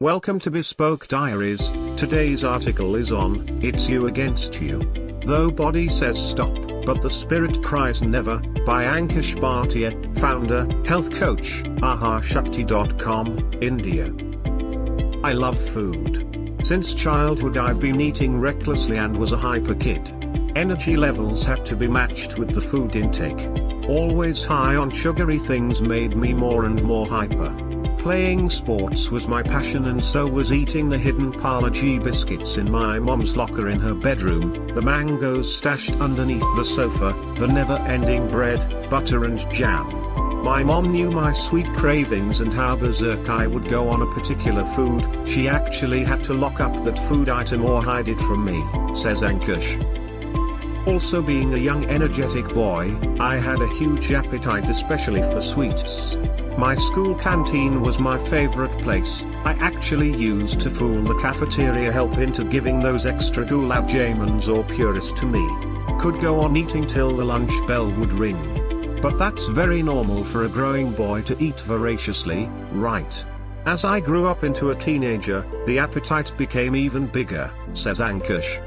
Welcome to Bespoke Diaries. Today's article is on, It's You Against You. Though body says stop, but the spirit cries never, by Ankush Bhatia, founder, health coach, ahashakti.com, India. I love food. Since childhood I've been eating recklessly and was a hyper kid. Energy levels had to be matched with the food intake. Always high on sugary things made me more and more hyper. Playing sports was my passion, and so was eating the hidden Parle G biscuits in my mom's locker in her bedroom, the mangoes stashed underneath the sofa, the never-ending bread, butter and jam. My mom knew my sweet cravings and how berserk I would go on a particular food. She actually had to lock up that food item or hide it from me, says Ankush. Also, being a young energetic boy, I had a huge appetite, especially for sweets. My school canteen was my favorite place. I actually used to fool the cafeteria help into giving those extra gulab jamuns or puris to me. Could go on eating till the lunch bell would ring. But that's very normal for a growing boy to eat voraciously, right? As I grew up into a teenager, the appetite became even bigger, says Ankush.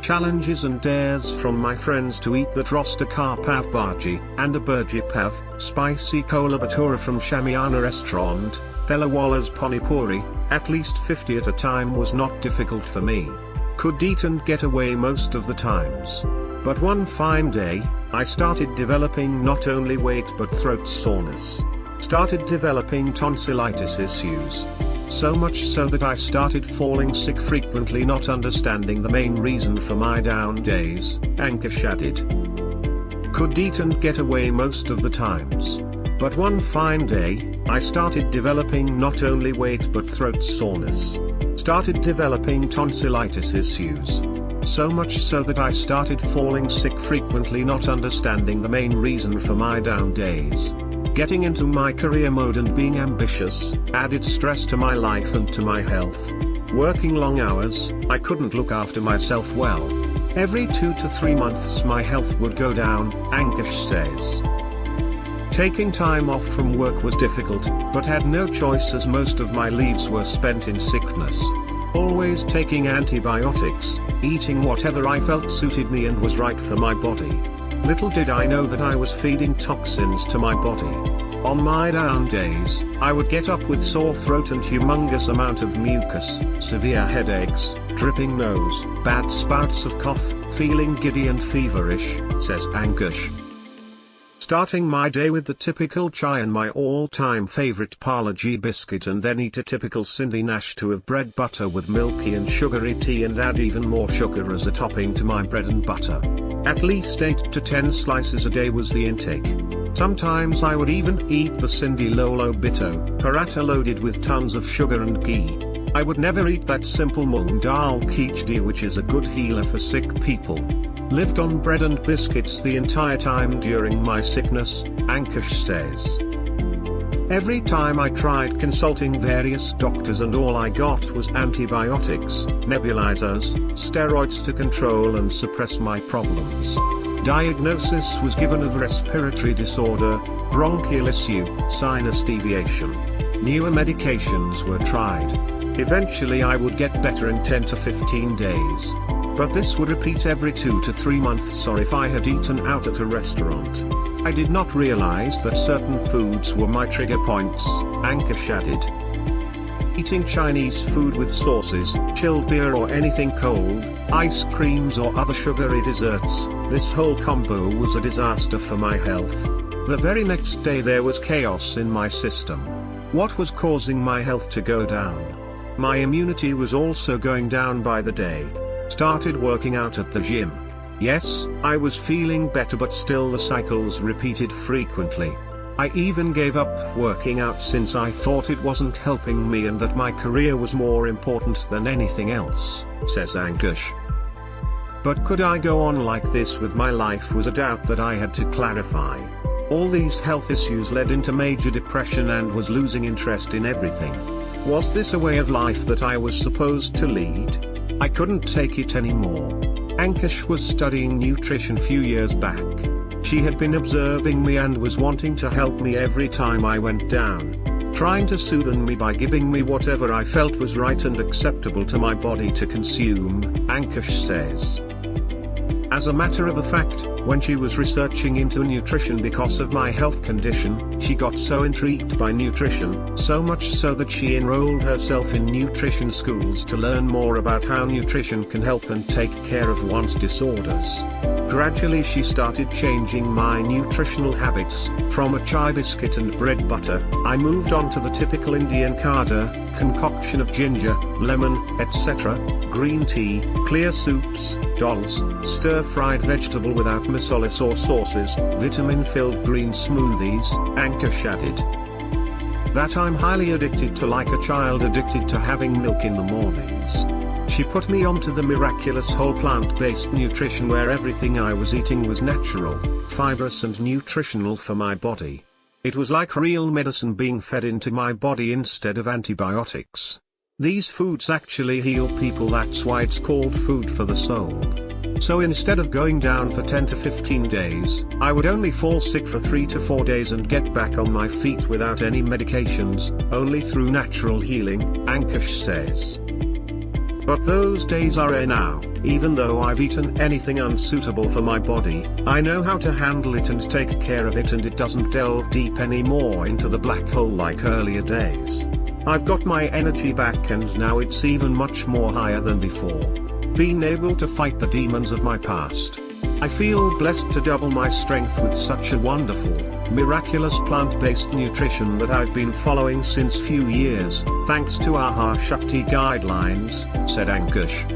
Challenges and dares from my friends to eat that roster ka pav bhaji, and a burji pav, spicy kola bhatura from Shamiana restaurant, Thelawala's pani puri, at least 50 at a time was not difficult for me. Could eat and get away most of the times. But one fine day, I started developing not only weight but throat soreness. Started developing tonsillitis issues. So much so that I started falling sick frequently, not understanding the main reason for my down days, Ankush added. Could eat and get away most of the times. But one fine day, I started developing not only weight but throat soreness. Started developing tonsillitis issues. So much so that I started falling sick frequently, not understanding the main reason for my down days. Getting into my career mode and being ambitious added stress to my life and to my health. Working long hours, I couldn't look after myself well. Every 2 to 3 months my health would go down, Ankush says. Taking time off from work was difficult, but had no choice as most of my leaves were spent in sickness. Always taking antibiotics, eating whatever I felt suited me and was right for my body. Little did I know that I was feeding toxins to my body. On my down days, I would get up with sore throat and humongous amount of mucus, severe headaches, dripping nose, bad spouts of cough, feeling giddy and feverish, says Ankush. Starting my day with the typical chai and my all-time favorite Parle G biscuit, and then eat a typical Cindy Nashtu of bread butter with milky and sugary tea and add even more sugar as a topping to my bread and butter. At least 8 to 10 slices a day was the intake. Sometimes I would even eat the Cindy Lolo Bito, paratha loaded with tons of sugar and ghee. I would never eat that simple moong dal khichdi, which is a good healer for sick people. Lived on bread and biscuits the entire time during my sickness, Ankush says. Every time I tried consulting various doctors and all I got was antibiotics, nebulizers, steroids to control and suppress my problems. Diagnosis was given of respiratory disorder, bronchial issue, sinus deviation. Newer medications were tried. Eventually I would get better in 10 to 15 days. But this would repeat every 2 to 3 months, or if I had eaten out at a restaurant. I did not realize that certain foods were my trigger points, Ankush added. Eating Chinese food with sauces, chilled beer or anything cold, ice creams or other sugary desserts, this whole combo was a disaster for my health. The very next day there was chaos in my system. What was causing my health to go down? My immunity was also going down by the day. Started working out at the gym. Yes, I was feeling better, but still the cycles repeated frequently. I even gave up working out since I thought it wasn't helping me and that my career was more important than anything else, says Ankush. But could I go on like this with my life was a doubt that I had to clarify. All these health issues led into major depression and was losing interest in everything. Was this a way of life that I was supposed to lead? I couldn't take it anymore. Ankush was studying nutrition few years back. She had been observing me and was wanting to help me every time I went down. trying to soothe me by giving me whatever I felt was right and acceptable to my body to consume, Ankush says. As a matter of fact, when she was researching into nutrition because of my health condition, she got so intrigued by nutrition, so much so that she enrolled herself in nutrition schools to learn more about how nutrition can help and take care of one's disorders. Gradually she started changing my nutritional habits. From a chai biscuit and bread butter, I moved on to the typical Indian kada, concoction of ginger, lemon, etc., green tea, clear soups, dals, stir-fried vegetable without masalas or sauces, vitamin-filled green smoothies, Ankush added. That I'm highly addicted to, like a child addicted to having milk in the mornings. She put me onto the miraculous whole plant-based nutrition where everything I was eating was natural, fibrous and nutritional for my body. It was like real medicine being fed into my body instead of antibiotics. These foods actually heal people, that's why it's called food for the soul. So instead of going down for 10 to 15 days, I would only fall sick for 3 to 4 days and get back on my feet without any medications, only through natural healing, Ankush says. But those days are now. Even though I've eaten anything unsuitable for my body, I know how to handle it and take care of it, and it doesn't delve deep anymore into the black hole like earlier days. I've got my energy back and now it's even much more higher than before. Being able to fight the demons of my past. I feel blessed to double my strength with such a wonderful, miraculous plant-based nutrition that I've been following since few years, thanks to Aha Shakti guidelines, said Ankush.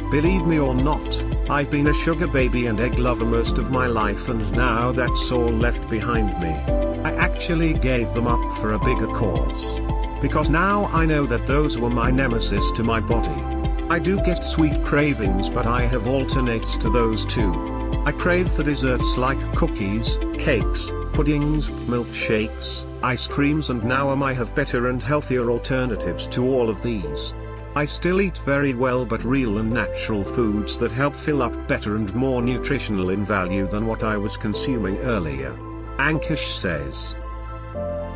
Believe me or not, I've been a sugar baby and egg lover most of my life, and now that's all left behind me. I actually gave them up for a bigger cause. Because now I know that those were my nemesis to my body. I do get sweet cravings, but I have alternates to those too. I crave for desserts like cookies, cakes, puddings, milkshakes, ice creams, and now I have better and healthier alternatives to all of these. I still eat very well, but real and natural foods that help fill up better and more nutritional in value than what I was consuming earlier. Ankush says.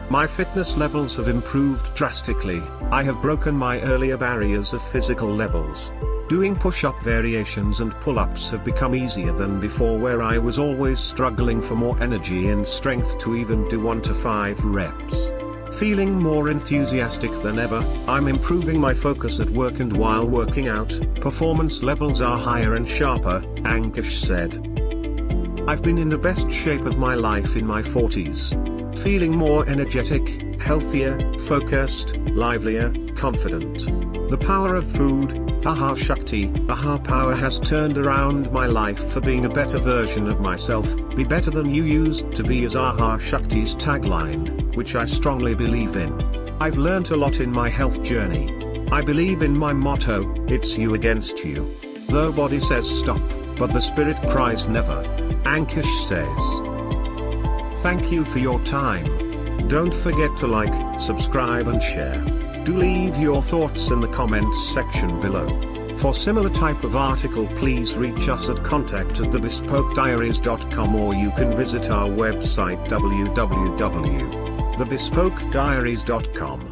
My fitness levels have improved drastically. I have broken my earlier barriers of physical levels. Doing push-up variations and pull-ups have become easier than before, where I was always struggling for more energy and strength to even do 1 to 5 reps. Feeling more enthusiastic than ever, I'm improving my focus at work and while working out, performance levels are higher and sharper, Ankush said. I've been in the best shape of my life in my 40s. Feeling more energetic, healthier, focused, livelier, confident. The power of food, Aha Shakti, Aha Power has turned around my life for being a better version of myself. Be better than you used to be is Aha Shakti's tagline, which I strongly believe in. I've learnt a lot in my health journey. I believe in my motto, it's you against you. The body says stop, but the spirit cries never, Ankush says. Thank you for your time. Don't forget to like, subscribe and share. Do leave your thoughts in the comments section below. For similar type of article, please reach us at contact@thebespokediaries.com, or you can visit our website www.thebespokediaries.com.